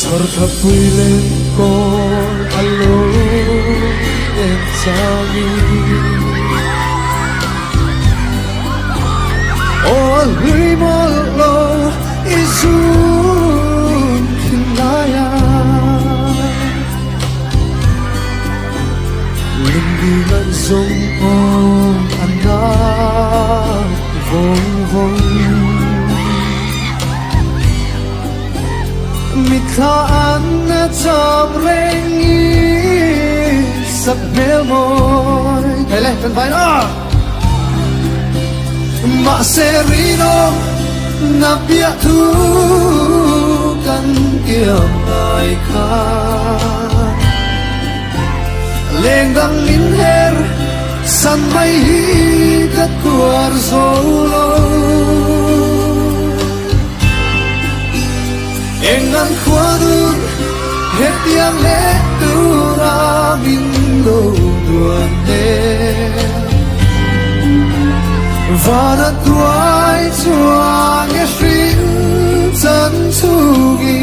Sorta puilen con allo enzami O lui mollo izun kinaya Linggilan zong ong anak vong vong Mithaan na chom rengi sắc mel môi Thầy lên cần phải đó Mà serino na bia thu kan kiam ai kha Leng dang min her san mai hi kat kuar zolo Engan kwadun het yang le tu ra min lo duan ne Vana tuai chuang e fin chan chu gi